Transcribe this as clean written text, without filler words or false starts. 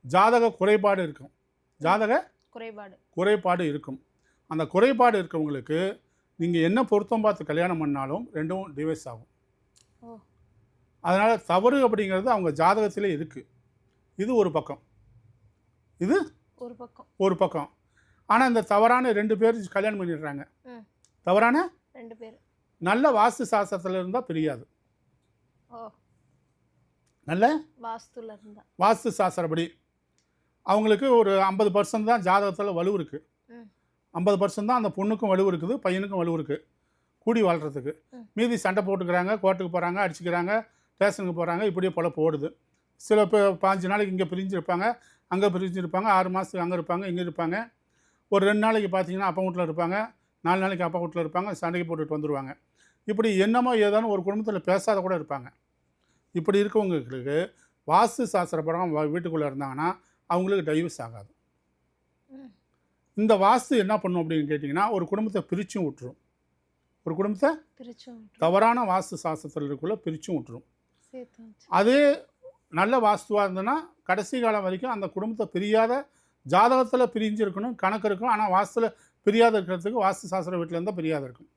ஜாதக குறைபாடு இருக்கும். ஜாதக குறைபாடு. குறைபாடு இருக்கும். அந்த குறைபாடு இருக்கவங்களுக்கு நீங்கள் என்ன பொருத்தம் பார்த்து கல்யாணம் பண்ணாலும் 2ம் டிவைஸ் ஆகும். ஓ. அதனால் தவறு அப்படிங்கிறது அவங்க ஜாதகத்திலே இருக்குது. இது ஒரு பக்கம். இது ஒரு பக்கம். ஒரு பக்கம். ஆனால் இந்த தவறான 2 பேர் கல்யாணம் பண்ணிடுறாங்க. தவறான 2 பேர் நல்ல வாஸ்து சாஸ்திரத்தில் இருந்தால் பிரியாது. ஓ. நல்ல வாஸ்துல இருந்தா வாஸ்து சாஸ்திரப்படி அவங்களுக்கு ஒரு 50% தான் ஜாதகத்தில் வலு இருக்குது. 50% தான் அந்த பொண்ணுக்கும் வலு இருக்குது, பையனுக்கும் வலு இருக்குது கூடி வாழ்கிறதுக்கு. மீதி சண்டை போட்டுக்கிறாங்க, கோர்ட்டுக்கு போகிறாங்க, அடிச்சுக்கிறாங்க, ஸ்டேஷனுக்கு போகிறாங்க, இப்படியே பொழப்பு ஓடுது. சில பேர் 5 நாளைக்கு இங்கே பிரிஞ்சிருப்பாங்க, அங்கே பிரிஞ்சிருப்பாங்க, 6 மாதத்துக்கு அங்கே இருப்பாங்க, இங்கே இருப்பாங்க. ஒரு 2 நாளைக்கு பார்த்தீங்கன்னா அப்பா வீட்டில் இருப்பாங்க, 4 நாளைக்கு அப்பா வீட்டில் இருப்பாங்க, சண்டைக்கு போட்டுட்டு வந்துடுவாங்க. இப்படி என்னமோ ஏதானு ஒரு குடும்பத்தில் பேசாத கூட இருப்பாங்க. இப்படி இருக்கவங்களுக்கு வாஸ்து சாஸ்திர பிரகாரம் வீட்டுக்குள்ளே இருந்தாங்கன்னா அவங்களுக்கு டைவர்ஸ் ஆகாது. இந்த வாஸ்து என்ன பண்ணும் அப்படின்னு கேட்டிங்கன்னா ஒரு குடும்பத்தை பிரிச்சும் விட்டுரும். ஒரு குடும்பத்தை தவறான வாஸ்து சாஸ்திரத்தில் இருக்குள்ள பிரிச்சும் விட்டுரும். அதே நல்ல வாஸ்துவாக இருந்ததுன்னா கடைசி காலம் வரைக்கும் அந்த குடும்பத்தை பிரியாத ஜாதகத்தில் பிரிஞ்சு இருக்கணும் கணக்கு இருக்கும். ஆனால் வாஸ்துவில் பிரியாத இருக்கிறதுக்கு வாஸ்து சாஸ்திர வீட்டில் இருந்தால் பிரியாத இருக்கும்.